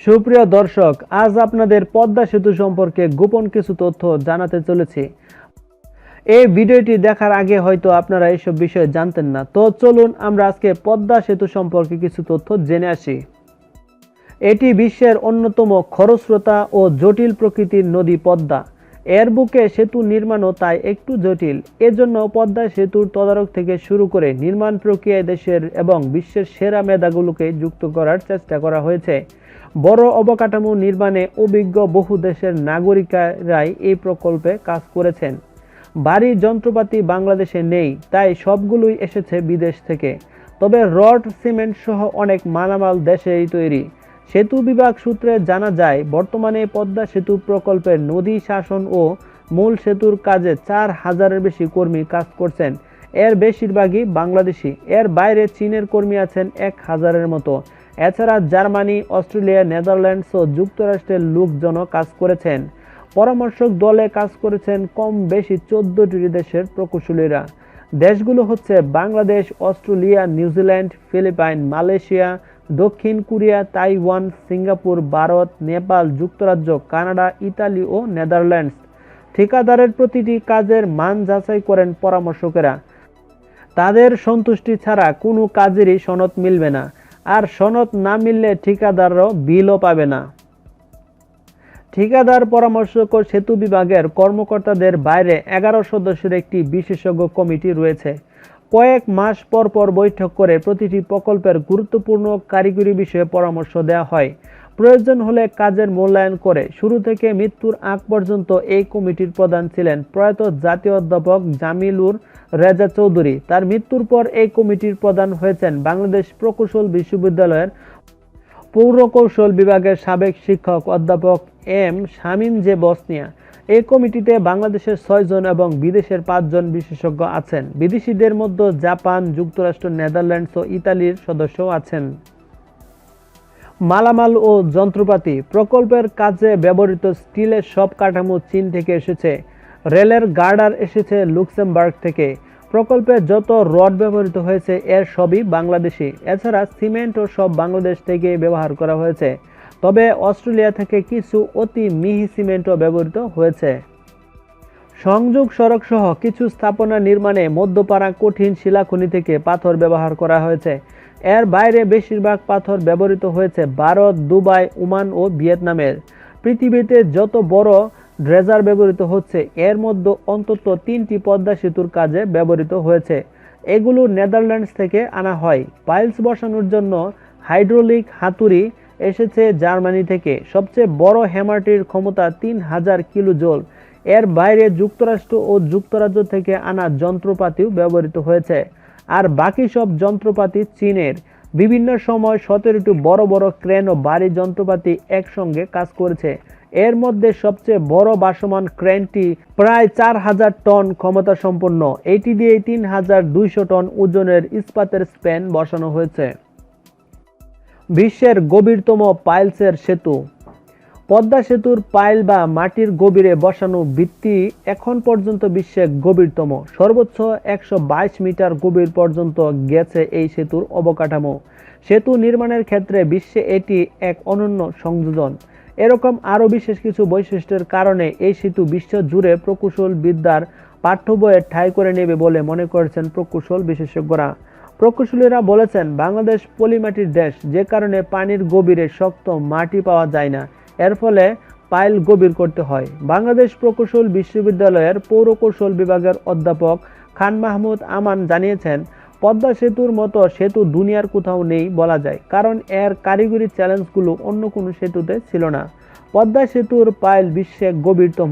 সুপ্রিয় দর্শক, আজ আপনাদের পদ্মা সেতু সম্পর্কে গোপন কিছু তথ্য জানাতে চলেছি। এই ভিডিওটি দেখার আগে হয়তো আপনারা এইসব বিষয়ে জানতেন না। তো চলুন আমরা আজকে পদ্মা সেতু সম্পর্কে কিছু তথ্য জেনে আসি। এটি বিশ্বের অন্যতম খরস্রোতা ও জটিল প্রকৃতির নদী পদ্মা। এর বুকে সেতু নির্মাণও তাই একটু জটিল। এজন্য পদ্মা সেতুর তদারক থেকে শুরু করে নির্মাণ প্রক্রিয়ায় দেশের এবং বিশ্বের সেরা মেধাগুলোকে যুক্ত করার চেষ্টা করা হয়েছে। বড় অবকাঠামো নির্মাণে অভিজ্ঞ বহু দেশের নাগরিকরাই এই প্রকল্পে কাজ করেছেন। ভারী যন্ত্রপাতি বাংলাদেশে নেই, তাই সবগুলোই এসেছে বিদেশ থেকে। তবে রড, সিমেন্ট সহ অনেক মালামাল দেশেই তৈরি। সেতু বিভাগ সূত্রে জানা যায়, বর্তমানে পদ্মা সেতু প্রকল্পের নদী শাসন ও মূল সেতুর কাজে 4,000-এর বেশি কর্মী কাজ করছেন। এর বেশিরভাগই বাংলাদেশি। এর বাইরে চীনের কর্মী আছেন 1,000-এর মতো। এছাড়া জার্মানি, অস্ট্রেলিয়া, নেদারল্যান্ডস ও যুক্তরাষ্ট্রের লোকজনও কাজ করেছেন। পরামর্শক দলে কাজ করেছেন কম বেশি 14টি দেশের প্রকৌশলীরা। দেশগুলো হচ্ছে Bangladesh, Australia, New Zealand, Philippine, Malaysia, দক্ষিণ Korea, Taiwan, Singapore, Bharat, Nepal, যুক্তরাজ্য, কানাডা, ইতালি ও নেদারল্যান্ডস। ঠিকাদারের প্রতিটি কাজের মান যাচাই করেন পরামর্শকেরা। তাদের সন্তুষ্টি ছাড়া কোনো কাজেরই সনদ মিলবে না, আর সনদ না মিললে ঠিকাদারও বিলও পাবে না। ঠিকাদার, পরামর্শক ও সেতু বিভাগের কর্মকর্তাদের বাইরে 11 সদস্যের একটি বিশেষজ্ঞ কমিটি রয়েছে। কয়েক মাস পর পর বৈঠক করে প্রতিটি প্রকল্পের গুরুত্বপূর্ণ কারিগরি বিষয়ে পরামর্শ দেওয়া হয়। প্রয়োজন হলে কাজের মূল্যায়ন করে। শুরু থেকে মৃত্যুর আগ পর্যন্ত এই কমিটির প্রধান ছিলেন প্রয়াত জাতীয় অধ্যাপক জামিলুর রেজা চৌধুরী। তার মৃত্যুর পর এই কমিটির প্রধান হয়েছেন বাংলাদেশ প্রকৌশল বিশ্ববিদ্যালয়ের পৌরকৌশল বিভাগের সাবেক শিক্ষক অধ্যাপক এম শামীম জে বসনিয়া। এই কমিটিতে বাংলাদেশের 6 জন এবং বিদেশের 5 জন বিশেষজ্ঞ আছেন। বিদেশিদের মধ্যে জাপান, যুক্তরাষ্ট্র, নেদারল্যান্ডস ও ইতালির সদস্যও আছেন। মালামাল ও যন্ত্রপাতি। প্রকল্পের কাজে ব্যবহৃত স্টিলের সব কাঠামো চীন থেকে এসেছে। রেলের গার্ডার এসেছে লুক্সেমবার্গ থেকে। প্রকল্পে যত রড ব্যবহৃত হয়েছে এর সবই বাংলাদেশি। এছাড়া সিমেন্টও সব বাংলাদেশ থেকে ব্যবহার করা হয়েছে। তবে অস্ট্রেলিয়া থেকে কিছু অতি মিহি সিমেন্টও ব্যবহৃত হয়েছে। সংযোগ সড়ক সহ কিছু স্থাপনা নির্মাণে মধ্যপাড়া কঠিন শিলাখনি থেকে পাথর ব্যবহার করা হয়েছে। এর বাইরে বেশিরভাগ পাথর ব্যবহৃত হয়েছে ভারত, দুবাই, ওমান ও ভিয়েতনামের। পৃথিবীতে যত বড় ড্রেজার ব্যবহৃত হচ্ছে, এর মধ্যে অন্তত 3টি পদ্মা সেতুর কাজে ব্যবহৃত হয়েছে। এগুলো নেদারল্যান্ডস থেকে আনা হয়। পাইলস বসানোর জন্য হাইড্রোলিক হাতুড়ি এসেছে জার্মানি থেকে। সবচেয়ে বড় হ্যামারটির ক্ষমতা 3000 কিলোজুল। এর বাইরে যুক্তরাষ্ট্র ও যুক্তরাজ্য থেকে আনা যন্ত্রপাতিও ব্যবহৃত হয়েছে। আর বাকি সব যন্ত্রপাতি চীনের। বিভিন্ন সময় 17টি বড় বড় ক্রেন ও ভারী যন্ত্রপাতি একসঙ্গে কাজ করেছে। এর মধ্যে সবচেয়ে বড় ভাসমান ক্রেনটি প্রায় 4000 টন ক্ষমতা সম্পন্ন। এটি দিয়ে 3200 টন ওজনের ইস্পাতের স্প্যান বসানো হয়েছে। বিশ্বের গভীরতম পাইলসের সেতু। পদ্মা সেতুর পাইল বা মাটির গভীরে বসানো ভিত্তি এখন পর্যন্ত বিশ্বের গভীরতম। সর্বোচ্চ 122 মিটার গভীর পর্যন্ত গেছে এই সেতুর অবকাঠামো। সেতু নির্মাণের ক্ষেত্রে বিশ্বে এটি এক অনন্য সংযোজন। এরকম আরও বিশেষ কিছু বৈশিষ্ট্যের কারণে এই সেতু বিশ্ব জুড়ে প্রকৌশল বিদ্যার পাঠ্য বইয়ে ঠাঁই করে নেবে বলে মনে করছেন প্রকৌশল বিশেষজ্ঞরা। প্রকৌশলীরা বলেছেন, বাংলাদেশ পলিমাটির দেশ, যে কারণে পানির গভীরে শক্ত মাটি পাওয়া যায় না। এর ফলে পাইল গভীর করতে হয়। বাংলাদেশ প্রকৌশল বিশ্ববিদ্যালয়ের পৌরকৌশল বিভাগের অধ্যাপক খান মাহমুদ আমান জানিয়েছেন, পদ্মা সেতুর মতো সেতু দুনিয়ার কোথাও নেই বলা যায়, কারণ এর কারিগরি চ্যালেঞ্জগুলো অন্য কোনো সেতুতে ছিল না। পদ্মা সেতুর পাইল বিশ্বে গভীরতম।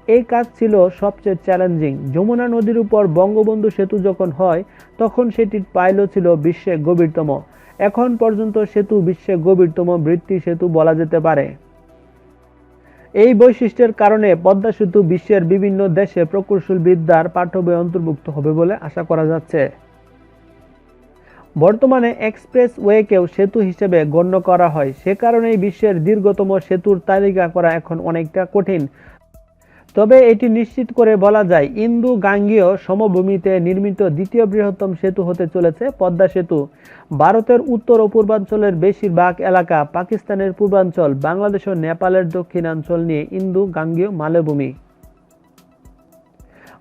এই কাজ ছিল সবচেয়ে চ্যালেঞ্জিং। যমুনা নদীর উপর বঙ্গবন্ধু সেতু যখন হয়, তখন সেটির পাইলও ছিল বিশ্বে গভীরতম। এখন পর্যন্ত সেতু বিশ্বে গভীরতম বৃত্তি সেতু বলা যেতে পারে। এই বৈশিষ্ট্যের কারণে পদ্মা সেতু বিশ্বের বিভিন্ন দেশে প্রকৌশল বিদ্যার পাঠ্য বইয়ে অন্তর্ভুক্ত হবে বলে আশা করা যাচ্ছে। বর্তমানে এক্সপ্রেস ওয়েকেও সেতু হিসেবে গণ্য করা হয়। সে কারণেই বিশ্বের দীর্ঘতম সেতুর তালিকা করা এখন অনেকটা কঠিন। তবে এটি নিশ্চিত করে বলা যায় ইন্দো গাঙ্গেয় সমভূমিতে নির্মিত দ্বিতীয় বৃহত্তম সেতু হতে চলেছে পদ্মা সেতু। ভারতের উত্তর ও পূর্বাঞ্চলের বেশিরভাগ এলাকা, পাকিস্তানের পূর্বাঞ্চল, বাংলাদেশ ও নেপালের দক্ষিণাঞ্চল নিয়ে ইন্দো গাঙ্গেয় মালভূমি।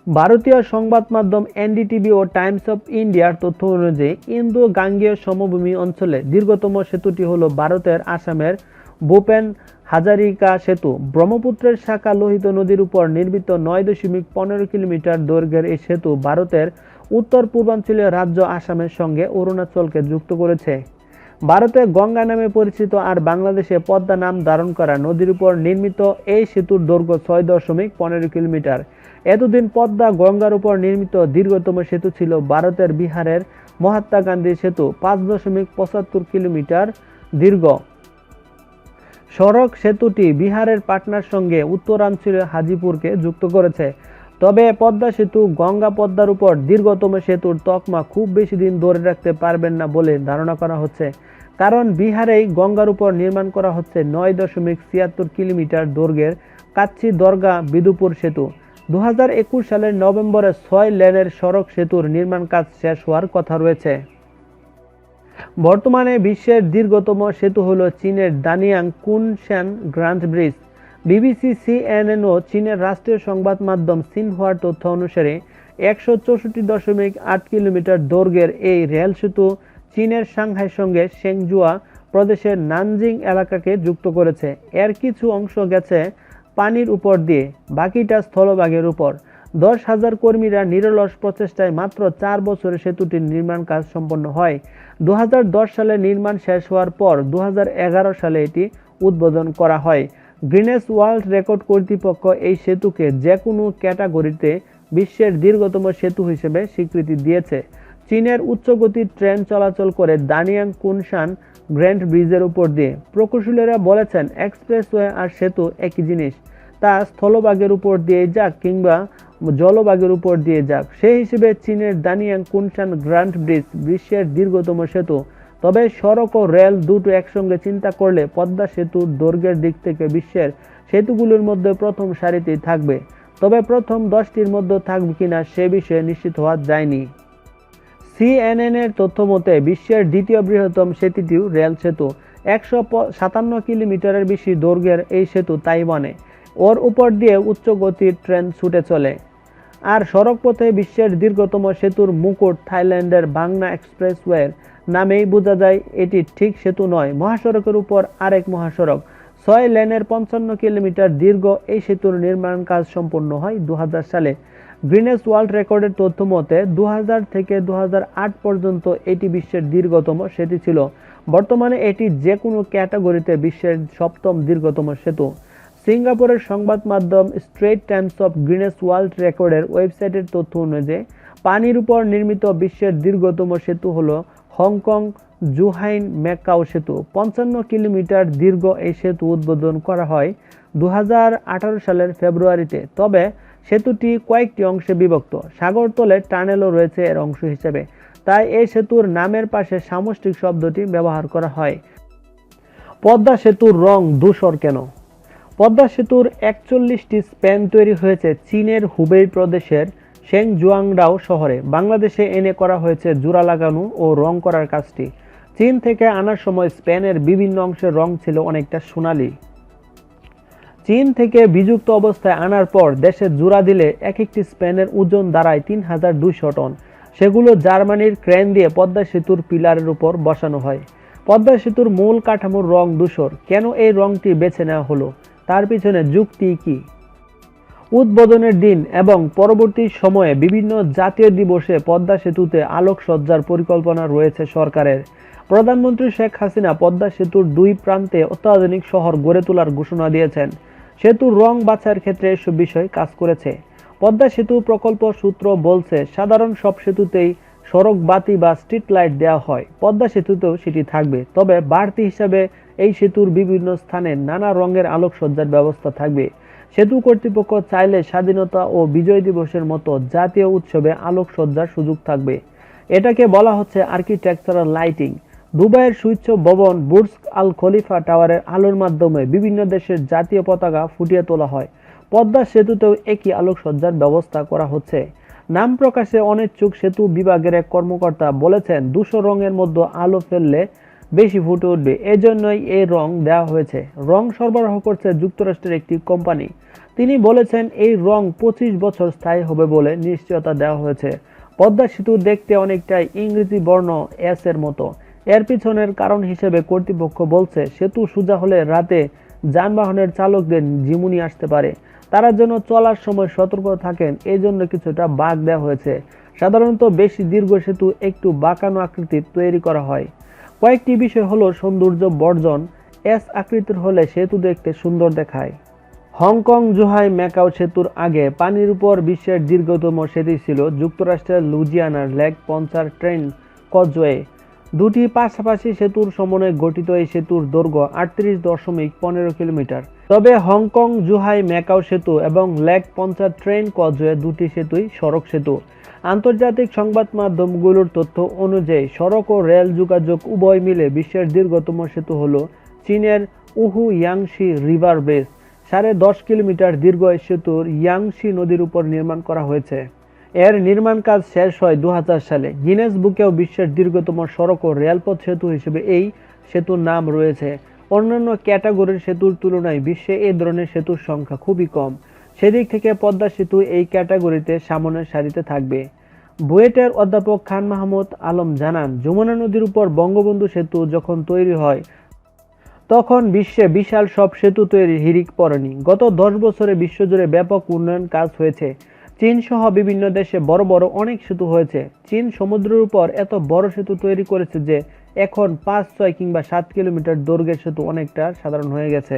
ভারতীয় সংবাদ মাধ্যম এনডিটিভি ও টাইমস অফ ইন্ডিয়ার তথ্য অনুযায়ী ইন্দো গাঙ্গেয় সমভূমি অঞ্চলে দীর্ঘতম সেতুটি হল ভারতের আসামের ভূপেন হাজারিকা সেতু। ব্রহ্মপুত্রের শাখা লোহিত নদীর উপর নির্মিত 9.15 কিলোমিটার দৈর্ঘ্যের এই সেতু ভারতের উত্তর পূর্বাঞ্চলীয় রাজ্য আসামের সঙ্গে অরুণাচলকে যুক্ত করেছে। ভারতে গঙ্গা নামে পরিচিত আর বাংলাদেশে পদ্মা নাম ধারণ করা নদীর উপর নির্মিত এই সেতুর দৈর্ঘ্য 6.15 কিলোমিটার। এতদিন পদ্মা গঙ্গার উপর নির্মিত দীর্ঘতম সেতু ছিল ভারতের বিহারের মহাত্মা গান্ধী সেতু, 5.75 কিলোমিটার দীর্ঘ। সড়ক সেতুটি বিহারের পাটনার সঙ্গে উত্তরাঞ্চলীয় হাজিপুরকে যুক্ত করেছে। তবে পদ্মা সেতু গঙ্গা পদ্মার উপর দীর্ঘতম সেতুর তকমা খুব বেশি দিন ধরে রাখতে পারবেন না বলে ধারণা করা হচ্ছে, কারণ বিহারেই গঙ্গার উপর নির্মাণ করা হচ্ছে 9.76 কিলোমিটার দৈর্ঘ্যের কাচ্চি দরগা বিদুপুর সেতু। 2021 সালের নভেম্বরে 6 লেনের সড়ক সেতুর নির্মাণ কাজ শেষ হওয়ার কথা রয়েছে। বর্তমানে বিশ্বের দীর্ঘতম সেতু হল চীনের Danyang Kunshan grand bridge. BBC, CNN ও চীনের রাষ্ট্রীয় সংবাদ মাধ্যম সিনহুয়ার তথ্য অনুসারে 164.8 কিলোমিটার দৈর্ঘ্যের এই রেল সেতু চীনের সাংহাইয়ের সঙ্গে শেংজুয়া প্রদেশের নানজিং এলাকাকে যুক্ত করেছে। এর কিছু অংশ গেছে পানির উপর দিয়ে, বাকিটা স্থলভাগের উপর। 10,000 কর্মীরা নিরলস প্রচেষ্টায় মাত্র 4 বছরে সেতুটির নির্মাণ কাজ সম্পন্ন হয়। 2010 সালে নির্মাণ শেষ হওয়ার পর 2011 সালে এটি উদ্বোধন করা হয়। গিনেস ওয়ার্ল্ড রেকর্ড কর্তৃপক্ষ এই সেতুকে যে কোনো ক্যাটাগরিতে বিশ্বের দীর্ঘতম সেতু হিসেবে স্বীকৃতি দিয়েছে। চীনের উচ্চগতির ট্রেন চলাচল করে দানিয়াং কুনশান গ্র্যান্ড ব্রিজের উপর দিয়ে। প্রকৌশলীরা বলেছেন, এক্সপ্রেসওয়ে আর সেতু একই জিনিস, তা স্থলভাগের উপর দিয়ে যাক কিংবা জলভাগের উপর দিয়ে যাক। সেই হিসেবে চীনের দানিয়াং কুনশান গ্র্যান্ড ব্রিজ বিশ্বের দীর্ঘতম সেতু। তবে সড়ক ও রেল দুটো একসঙ্গে চিন্তা করলে পদ্মা সেতুর দৈর্ঘ্যের দিক থেকে বিশ্বের সেতুগুলোর মধ্যে প্রথম সারিতেই থাকবে। তবে প্রথম 10টির মধ্যে থাকবে কিনা সে বিষয়ে নিশ্চিত হওয়া যায়নি। সিএনএন এর তথ্য মতে বিশ্বের দ্বিতীয় বৃহত্তম সেতুটিও রেল সেতু। 157 কিলোমিটারের বেশি দৈর্ঘ্যের এই সেতু তাইওয়ানে। ওর উপর দিয়ে উচ্চ গতির ট্রেন ছুটে চলে। আর সড়কপথে বিশ্বের দীর্ঘতম সেতুর মুকুট থাইল্যান্ডের বাংনা এক্সপ্রেসওয়ের নামেই বোঝা যায় এটি ঠিক সেতু নয়, মহাসড়কের উপর আরেক মহাসড়ক। 6 লেনের 55 কিলোমিটার দীর্ঘ এই সেতুর নির্মাণ কাজ সম্পন্ন হয় 2000 সালে। গিনেস ওয়ার্ল্ড রেকর্ডের তথ্য মতে 2000 থেকে 2008 পর্যন্ত এটি বিশ্বের দীর্ঘতম সেতু ছিল। বর্তমানে এটি যে কোনো ক্যাটাগরিতে বিশ্বের 7ম দীর্ঘতম সেতু। সিঙ্গাপুরের সংবাদ মাধ্যম Straits Times of Guinness World রেকর্ডের ওয়েবসাইটের তথ্য অনুযায়ী পানির উপর নির্মিত বিশ্বের দীর্ঘতম সেতু হল হংকং জুহাইন ম্যাকাও সেতু। 55 কিলোমিটার দীর্ঘ এই সেতু উদ্বোধন করা হয় 2018 সালের ফেব্রুয়ারিতে। তবে সেতুটি কয়েকটি অংশে বিভক্ত, সাগরতলে টানেলও রয়েছে এর অংশ হিসেবে, তাই এই সেতুর নামের পাশে সামষ্টিক শব্দটি ব্যবহার করা হয়। পদ্মা সেতুর রং ধূসর কেন? পদ্মা সেতুর 41টি স্প্যান তৈরি হয়েছে চীনের হুবেই প্রদেশের শেংজুয়াংডাও শহরে। বাংলাদেশে এনে করা হয়েছে জোড়া লাগানো ও রং করার কাজটি। চীন থেকে আনার সময় স্প্যানের বিভিন্ন অংশের রং ছিল অনেকটা সোনালী। চীন থেকে বিযুক্ত অবস্থায় আনার পর দেশে জোড়া দিলে এক একটি স্প্যানের ওজন দাঁড়ায় 3200 টন। সেগুলো জার্মানির ক্রেন দিয়ে পদ্মা সেতুর পিলারের উপর বসানো হয়। পদ্মা সেতুর মূল কাঠামোর রং ধূসর। কেন এই রংটি বেছে নেওয়া হলো, তার পিছনে যুক্তি কি? উদ্বোধনের দিন এবং পরবর্তী সময়ে বিভিন্ন জাতীয় দিবসে পদ্মা সেতুতে আলোকসজ্জার পরিকল্পনা রয়েছে সরকারের। প্রধানমন্ত্রী শেখ হাসিনা পদ্মা সেতুর 2 প্রান্তে অত্যাধুনিক শহর গড়ে তোলার ঘোষণা দিয়েছেন। সেতুর রং বাছাইয়ের ক্ষেত্রে এসব বিষয় কাজ করেছে। পদ্মা সেতু প্রকল্প সূত্র বলছে, সাধারণ সব সেতুতেই সড়ক বাতি বা স্ট্রিট লাইট দেওয়া হয়, পদ্মা সেতুতেও সেটি থাকবে। তবে বাড়তি হিসাবে এই সেতুর বিভিন্ন স্থানে নানা রঙের আলোকসজ্জার ব্যবস্থা থাকবে। সেতু কর্তৃপক্ষ চাইলে স্বাধীনতা ও বিজয় দিবসের মতো জাতীয় উৎসবে আলোকসজ্জার সুযোগ থাকবে। এটাকে বলা হচ্ছে আর্কিটেকচারাল লাইটিং। দুবাইয়ের সুউচ্চ ভবন বুর্জ আল খলিফা টাওয়ারের আলোর মাধ্যমে বিভিন্ন দেশের জাতীয় পতাকা ফুটিয়ে তোলা হয়। পদ্মা সেতুতেও একই আলোকসজ্জার ব্যবস্থা করা হচ্ছে। নাম প্রকাশে অনিচ্ছুক সেতু বিভাগের এক কর্মকর্তা বলেছেন, 200 রঙের মধ্যে আলো ফেললে বেশি ফুটে উঠবে, এজন্যই এই রং দেওয়া হয়েছে। রং সরবরাহ করছে যুক্তরাষ্ট্রের একটি কোম্পানি। তিনি বলেছেন, এই রং 25 বছর স্থায়ী হবে বলে নিশ্চয়তা দেওয়া হয়েছে। পদ্মা সেতু দেখতে অনেকটাই ইংরেজি বর্ণ এস এর মতো। এর পিছনের কারণ হিসেবে কর্তৃপক্ষ বলছে, সেতু সোজা হলে রাতে যানবাহনের চালকদের ঝিমুনি আসতে পারে। তারা যেন চলার সময় সতর্ক থাকেন, এই জন্য কিছুটা বাঁক দেওয়া হয়েছে। সাধারণত বেশি দীর্ঘ সেতু একটু বাঁকানো আকৃতির তৈরি করা হয়। কয়েকটি বিষয় হলো সৌন্দর্য বর্জন, এস আকৃতির হলে সেতু দেখতে সুন্দর দেখায়। হংকং জুহাই ম্যাকাও সেতুর আগে পানির উপর বিশ্বের দীর্ঘতম সেতু ছিল যুক্তরাষ্ট্রের লুইজিয়ানার লেক পঞ্চার ট্রেন কজওয়ে। দুটি পাশাপাশি সেতুর সমন্বয়ে গঠিত এই সেতুর দৈর্ঘ্য 38.15 কিলোমিটার। তবে হংকং জুহাই ম্যাকাও সেতু এবং লেক পঞ্চার ট্রেন কজওয়ে দুটি সেতুই সড়ক সেতু। আন্তর্জাতিক সংবাদ মাধ্যমগুলোর তথ্য অনুযায়ী সড়ক ও রেল যোগাযোগ উভয় মিলে বিশ্বের দীর্ঘতম সেতু হল চীনের উহু ইয়াংশি রিভার বেস। 10.5 কিলোমিটার দীর্ঘ এই সেতুর ইয়াংশি নদীর উপর নির্মাণ করা হয়েছে। এর নির্মাণ কাজ শেষ হয় 2000 সালে। গিনেস বুকেও বিশ্বের দীর্ঘতম সড়ক ও রেলপথ সেতু হিসেবে এই সেতুর নাম রয়েছে। অন্যান্য ক্যাটাগরির সেতুর তুলনায় বিশ্বে এই ধরনের সেতুর সংখ্যা খুবই কম। সেদিক থেকে পদ্মা সেতু এই ক্যাটাগরিতে সামনের সারিতে থাকবে। বুয়েটের অধ্যাপক খান মাহমুদ আলম জানান, যমুনা নদীর উপর বঙ্গবন্ধু সেতু যখন তৈরি হয় তখন বিশ্বে বিশাল সব সেতু তৈরির হিড়িক পড়েনি। গত 10 বছরে বিশ্বজুড়ে ব্যাপক উন্নয়ন কাজ হয়েছে। চীন সহ বিভিন্ন দেশে বড় বড় অনেক সেতু হয়েছে। চীন সমুদ্রের উপর এত বড় সেতু তৈরি করেছে যে এখন 5, 6 কিংবা 7 কিলোমিটার দৈর্ঘ্যের সেতু অনেকটা সাধারণ হয়ে গেছে।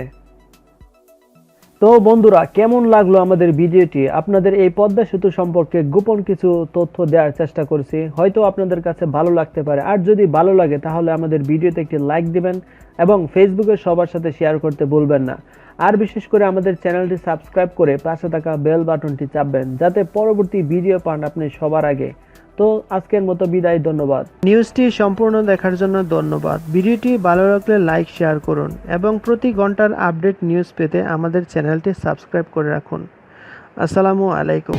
তো বন্ধুরা, কেমন লাগলো আমাদের ভিডিওটি? আপনাদের এই পদ্মা সেতু সম্পর্কে গোপন কিছু তথ্য দেওয়ার চেষ্টা করেছি, হয়তো আপনাদের কাছে ভালো লাগতে পারে। আর যদি ভালো লাগে তাহলে আমাদের ভিডিওতে একটি লাইক দিবেন এবং ফেসবুকে সবার সাথে শেয়ার করতে ভুলবেন না। আর বিশেষ করে আমাদের চ্যানেলটি সাবস্ক্রাইব করে পাশে থাকা বেল বাটনটি চাপবেন, যাতে পরবর্তী ভিডিও পান আপনি সবার আগে। তো আজকের মতো বিদায়, ধন্যবাদ। নিউজটি সম্পূর্ণ দেখার জন্য ধন্যবাদ। ভিডিওটি ভালো লাগলে লাইক শেয়ার করুন এবং প্রতি ঘন্টার আপডেট নিউজ পেতে আমাদের চ্যানেলটি সাবস্ক্রাইব করে রাখুন। আসসালামু আলাইকুম।